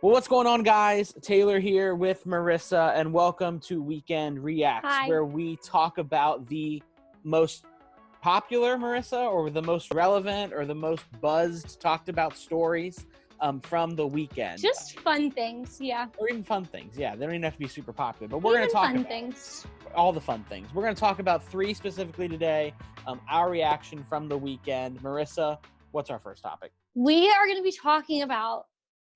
Well, what's going on, guys? Taylor here with Marissa, and welcome to Weekend Reacts, where we talk about the most popular, Marissa, or the most relevant or the most buzzed, talked about stories from the weekend. Just fun things, yeah. Or even fun things, yeah. They don't even have to be super popular, but we're going to talk fun about things. all the fun things. We're going to talk about three specifically today, our reaction from the weekend. Marissa, what's our first topic? We are going to be talking about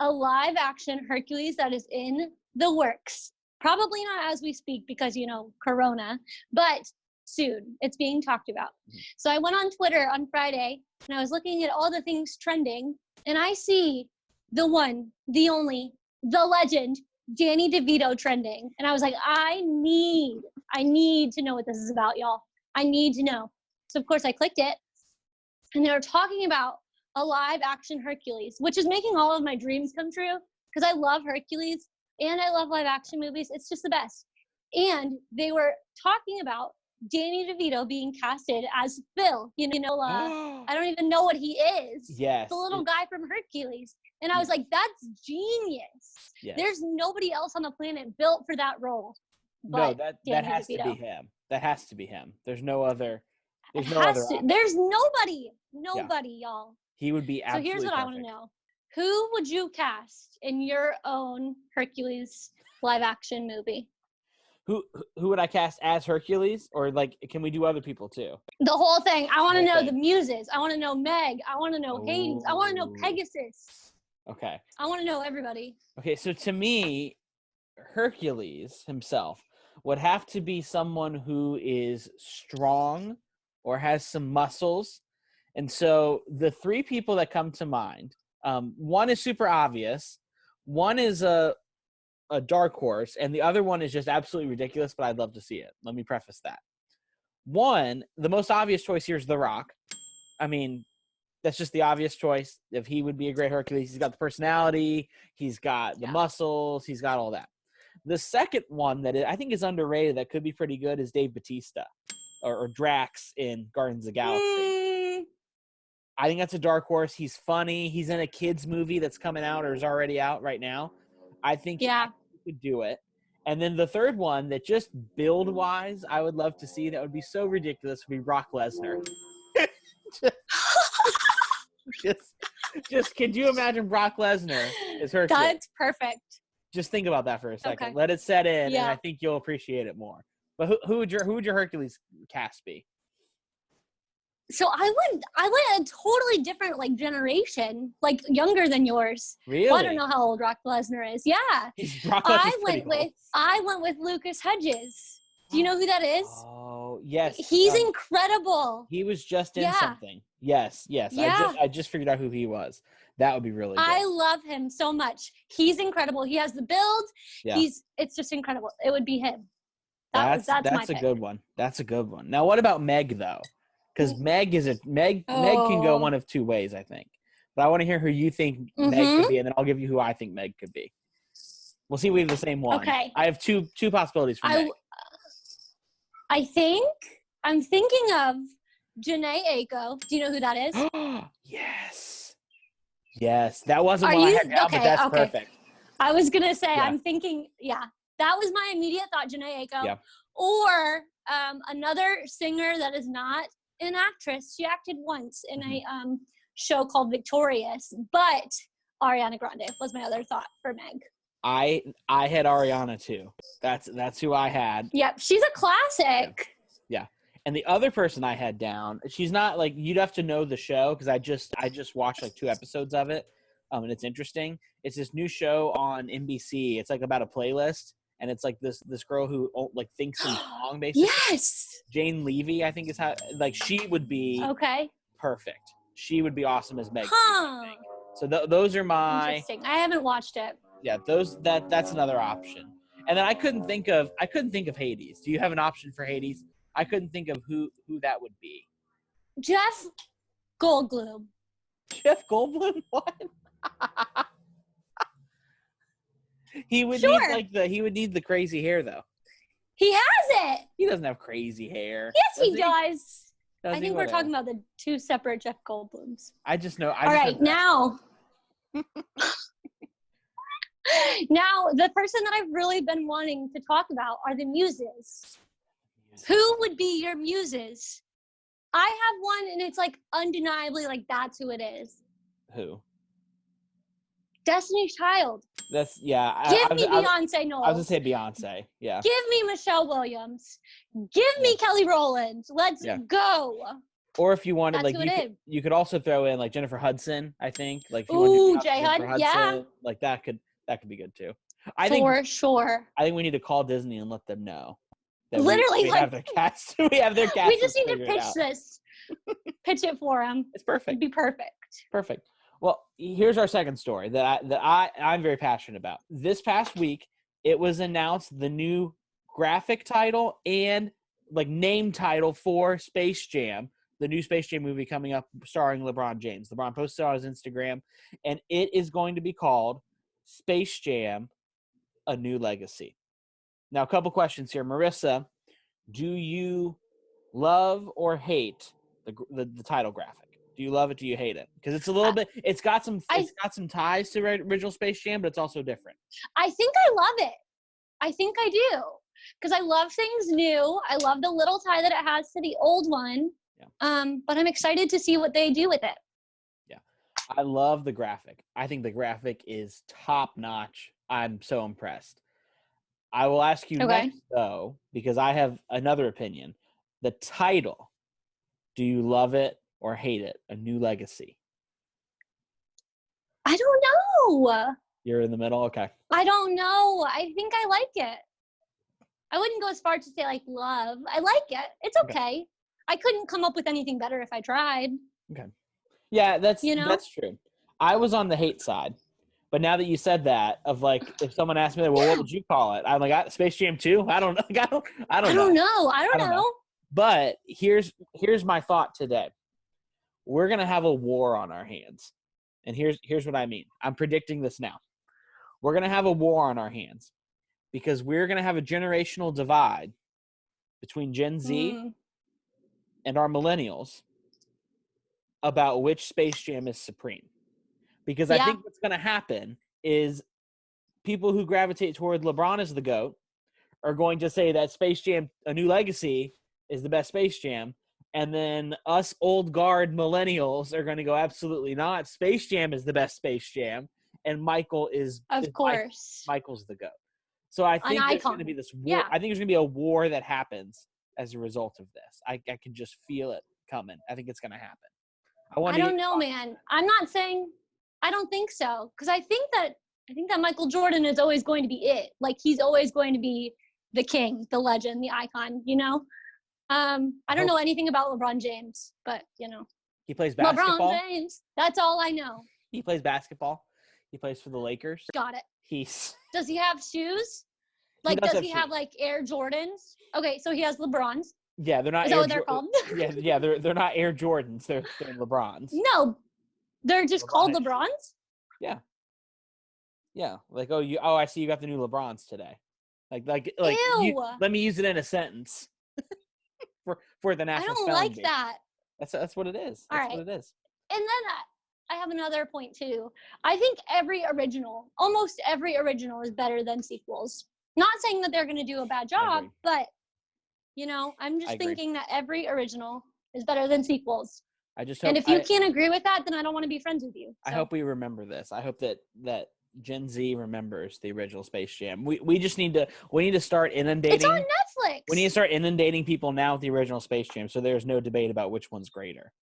a live-action Hercules that is in the works. Probably not as we speak because, Corona, but soon. It's being talked about. So I went on Twitter on Friday, and I was looking at all the things trending, and I see the one, the only, the legend, Danny DeVito trending. And I was like, I need to know what this is about, y'all. I need to know. So, of course, I clicked it, and they were talking about a live action Hercules, which is making all of my dreams come true because I love Hercules and I love live action movies. It's just the best. And they were talking about Danny DeVito being casted as Phil. I don't even know what he is. Yes. The little guy from Hercules. And I was like, that's genius. Yes. There's nobody else on the planet built for that role. No, that has DeVito. to be him. That has to be him. There's no other. There's nobody, y'all. He would be absolutely So here's what perfect. I want to know. Who would you cast in your own Hercules live action movie? Who would I cast as Hercules? Or can we do other people too? The whole thing. I want to know the muses. I want to know Meg. I want to know Hades. I want to know Pegasus. Okay. I want to know everybody. Okay, so to me, Hercules himself would have to be someone who is strong or has some muscles. And so the three people that come to mind, one is super obvious, one is a dark horse, and the other one is just absolutely ridiculous, but I'd love to see it. Let me preface that. One, the most obvious choice here is The Rock. I mean, that's just the obvious choice. If he would be a great Hercules, he's got the personality, he's got the muscles, he's got all that. The second one that I think is underrated that could be pretty good is Dave Bautista or Drax in Guardians of the Galaxy. I think that's a dark horse. He's funny. He's in a kids movie that's coming out or is already out right now. I think he could do it. And then the third one that just build-wise I would love to see, that would be so ridiculous, would be Brock Lesnar. just could you imagine Brock Lesnar as Hercules? That's perfect. Just think about that for a second. Okay. Let it set in, and I think you'll appreciate it more. But who would your Hercules cast be? So I went a totally different younger than yours. Really? Well, I don't know how old Brock Lesnar is. Yeah. I went with Lucas Hedges. Do you know who that is? Oh, yes. He's incredible. He was just in something. Yes. Yeah. I just figured out who he was. That would be really good. I love him so much. He's incredible. He has the build. Yeah. It's just incredible. It would be him. That's my a pick. good one. That's a good one. Now, what about Meg though? Because Meg can go one of two ways, I think. But I want to hear who you think Meg could be, and then I'll give you who I think Meg could be. We'll see if we have the same one. Okay. I have two possibilities for Meg. I'm thinking of Janae Aiko. Do you know who that is? Yes. That wasn't what I had down, but that's perfect. I was going to say, I'm thinking, that was my immediate thought, Janae Aiko. Yeah. Or another singer that is not an actress. She acted once in a show called Victorious, but Ariana Grande was my other thought for Meg. I had Ariana too. That's who I had. Yep, she's a classic. Yeah. And the other person I had down, she's not you'd have to know the show because I just watched 2 episodes of it, and it's interesting. It's this new show on NBC. It's about a playlist, and it's this girl who thinks in song basically. Yes. Jane Levy, I think is how she would be perfect. She would be awesome as Meg. So those are my. Interesting. I haven't watched it. Yeah, that's another option. And then I couldn't think of Hades. Do you have an option for Hades? I couldn't think of who that would be. Jeff Goldblum. Jeff Goldblum? What? He would need the crazy hair though. He has it. He doesn't have crazy hair. Yes, he does. I think we're talking about the two separate Jeff Goldblums. I just know. All right, now Now, the person that I've really been wanting to talk about are the muses. Who would be your muses? I have one, and it's like undeniably like that's who it is. Who? Destiny's Child. That's yeah. Give me Beyonce I was gonna Knowles. say Beyonce. Yeah. Give me Michelle Williams. Give me Kelly Rowland. Let's go. Or if you wanted, That's like, who it is. you could also throw in like Jennifer Hudson. I think, like, if you Ooh, want to do J-Hud, yeah. like that could be good too. For sure. I think we need to call Disney and let them know that Literally, we like, have their cast. We have their cast. We just need to pitch this. Pitch it for them. It's perfect. It'd be perfect. Perfect. Well, here's our second story that I'm very passionate about. This past week, it was announced the new graphic title and like name title for Space Jam, the new Space Jam movie coming up starring LeBron James. LeBron posted on his Instagram, and it is going to be called Space Jam: A New Legacy. Now, a couple questions here. Marissa, do you love or hate the title graphic? Do you love it? Do you hate it? Because it's a little bit. It's got some ties to original Space Jam, but it's also different. I think I love it. I think I do, because I love things new. I love the little tie that it has to the old one. Yeah. But I'm excited to see what they do with it. Yeah, I love the graphic. I think the graphic is top notch. I'm so impressed. I will ask you next, though, because I have another opinion. The title. Do you love it or hate it? A New Legacy. I don't know. You're in the middle? Okay. I don't know. I think I like it. I wouldn't go as far to say like love. I like it. It's okay. I couldn't come up with anything better if I tried. Okay. Yeah, that's true. I was on the hate side. But now that you said that, of like, if someone asked me, well, what would you call it? I'm like, Space Jam 2? I don't know. I don't know. But here's my thought today. We're going to have a war on our hands. And here's what I mean. I'm predicting this now. We're going to have a war on our hands because we're going to have a generational divide between Gen Z and our millennials about which Space Jam is supreme. Because I think what's going to happen is people who gravitate toward LeBron as the GOAT are going to say that Space Jam: A New Legacy is the best Space Jam. And then us old guard millennials are going to go, absolutely not. Space Jam is the best Space Jam. And Michael's the GOAT. So I think there's going to be this war. Yeah. I think there's going to be a war that happens as a result of this. I can just feel it coming. I think it's going to happen. I don't know, man. I'm not saying I don't think so, because I think that Michael Jordan is always going to be it. Like, he's always going to be the king, the legend, the icon, you know? I don't know anything about LeBron James, but, you know. He plays basketball? LeBron James. That's all I know. He plays basketball. He plays for the Lakers. Got it. Does he have shoes? Like, does he have, like, Air Jordans? Okay, so he has LeBrons. Yeah, they're not. Is that what they're called? yeah, they're not Air Jordans. They're LeBrons. No, they're just called LeBrons. Yeah. Yeah, like I see you got the new LeBrons today. Like let me use it in a sentence for the national. I don't like that. That's what it is. That's what it is. And then I have another point too. I think almost every original is better than sequels. Not saying that they're going to do a bad job, but you know, I'm just thinking that every original is better than sequels. I just hope, and if you can't agree with that, then I don't want to be friends with you. So. I hope we remember this. I hope that Gen Z remembers the original Space Jam. We just need to start inundating. It's on Netflix. We need to start inundating people now with the original Space Jam, so there's no debate about which one's greater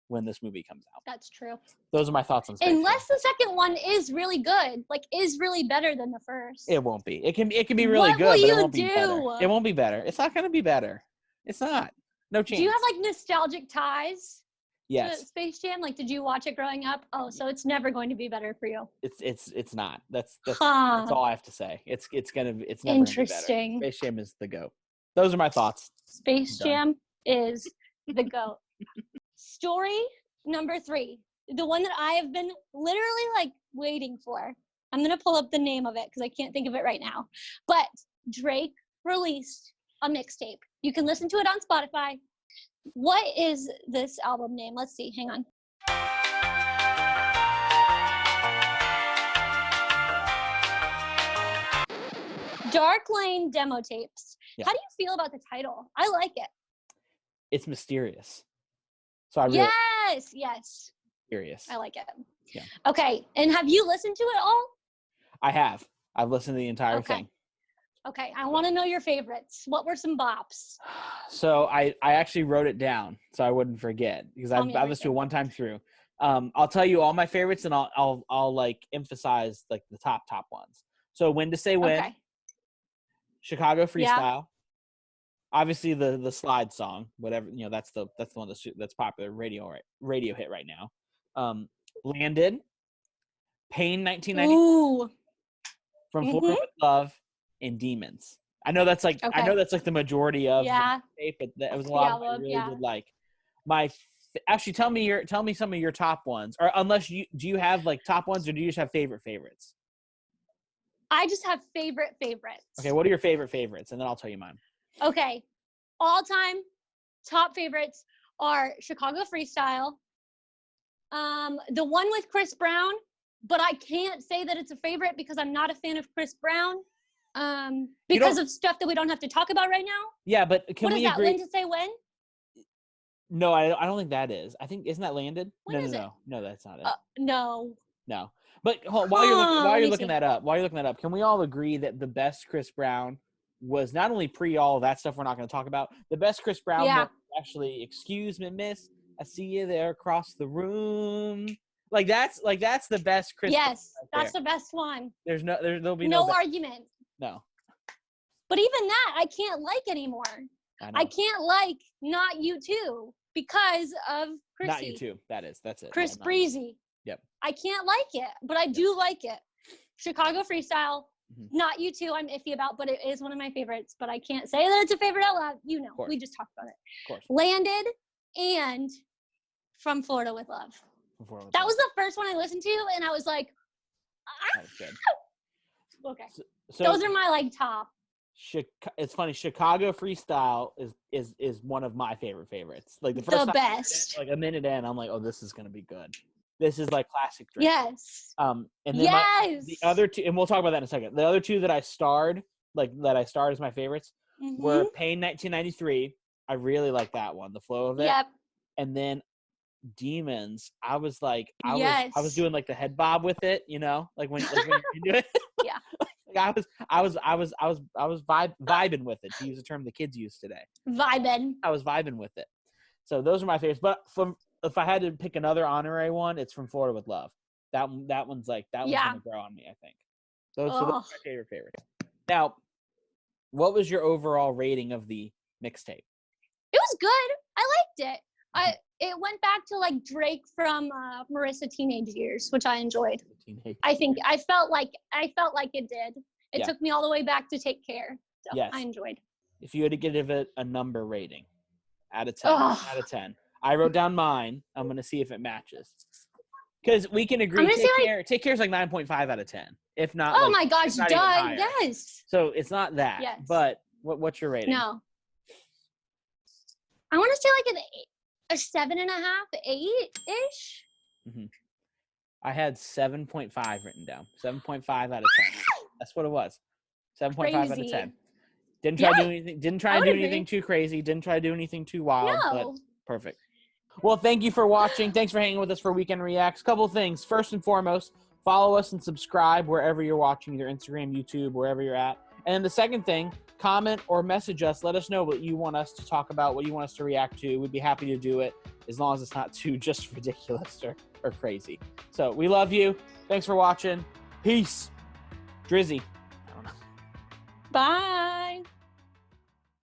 when this movie comes out. That's true. Those are my thoughts on Space Unless Jam. the second one is really good, like is really better than the first. It won't be. It can be really good, but it won't be better. It won't be better. It's not going to be better. It's not. No chance. Do you have like nostalgic ties? Yes. To Space Jam? Like, did you watch it growing up? Oh, so it's never going to be better for you. It's not. That's all I have to say. It's never interesting. Gonna be better. Space Jam is the GOAT. Those are my thoughts. Space Jam is the GOAT. Story number 3, the one that I have been literally like waiting for. I'm gonna pull up the name of it because I can't think of it right now. But Drake released a mixtape. You can listen to it on Spotify. What is this album name? Let's see. Hang on. Dark Lane demo tapes. Yeah. How do you feel about the title? I like it. It's mysterious. So I really Yes. mysterious. I like it. Yeah. Okay. And have you listened to it all? I have. I've listened to the entire thing. Okay. I want to know your favorites. What were some bops? So I actually wrote it down so I wouldn't forget because I listened to it one time through. I'll tell you all my favorites and I'll like emphasize like the top ones. So When to Say When, Okay. Chicago Freestyle, obviously the Slide song, whatever, that's the one that's popular radio hit right now. Landed, Pain 1990, Ooh. From Florida with Love, and Demons. I know that's like the majority of the tape, but that was a lot of I really did like. Actually, tell me some of your top ones, or unless do you have like top ones, or do you just have favorites? I just have favorites. Okay, what are your favorites, and then I'll tell you mine. Okay, all time top favorites are Chicago Freestyle, the one with Chris Brown, but I can't say that it's a favorite because I'm not a fan of Chris Brown, because of stuff that we don't have to talk about right now. Yeah, but can we agree? What is that? When to Say When? No, I don't think that is. I think isn't that Landed? No, that's not it. No. But while you're looking that up, can we all agree that the best Chris Brown was not only pre all of that stuff we're not going to talk about, the best Chris Brown was actually "Excuse Me, Miss, I see you there across the room." Like that's the best Chris. Yes, that's the best one. There'll be no argument. No. But even that I can't like anymore. I can't like Not You Too because of Chrissy. Not You Too. That's it. Chris Breezy. Yep. I can't like it, but I do like it. Chicago Freestyle, Not You Too, I'm iffy about, but it is one of my favorites. But I can't say that it's a favorite out loud. We just talked about it. Of course. Landed and From Florida with Love. That was the first one I listened to, and I was like, that was good. Okay. So those are my like top. It's funny. Chicago Freestyle is one of my favorites. Like the first time best. Like a minute in, I'm like, oh, this is gonna be good. This is like classic Drake. Yes. And then the other two, and we'll talk about that in a second. The other two that I starred as my favorites were Pain 1993. I really like that one. The flow of it. Yep. And then Demons. I was like, I was doing like the head bob with it, like when you do it. Yeah. I was vibing with it, to use a term the kids use today. I was vibing with it. So those are my favorites. But if I had to pick another honorary one, it's From Florida with Love. That one's gonna grow on me, I think. Those are my favorites. Now, what was your overall rating of the mixtape? It was good. I liked it. It went back to like Drake from Marissa Teenage Years, which I enjoyed. I felt like it did. It took me all the way back to Take Care. So I enjoyed. If you had to give it a number rating out of 10, I wrote down mine. I'm going to see if it matches. Because we can agree Take Care is like 9.5 out of 10. If not, oh my gosh, duh, yes. So it's not that. Yes. But what's your rating? No. I want to say like a 7.5, 8-ish. Mm-hmm. I had 7.5 written down. 7.5 out of 10. That's what it was. 7.5 out of 10. Didn't try to do anything. Didn't try to do anything too crazy. Didn't try to do anything too wild. But perfect. Well, thank you for watching. Thanks for hanging with us for Weekend Reacts. Couple things. First and foremost, follow us and subscribe wherever you're watching, either Instagram, YouTube, wherever you're at. And then the second thing, comment or message us. Let us know what you want us to talk about, what you want us to react to. We'd be happy to do it as long as it's not too just ridiculous or crazy. So we love you. Thanks for watching. Peace. Drizzy. I don't know. Bye.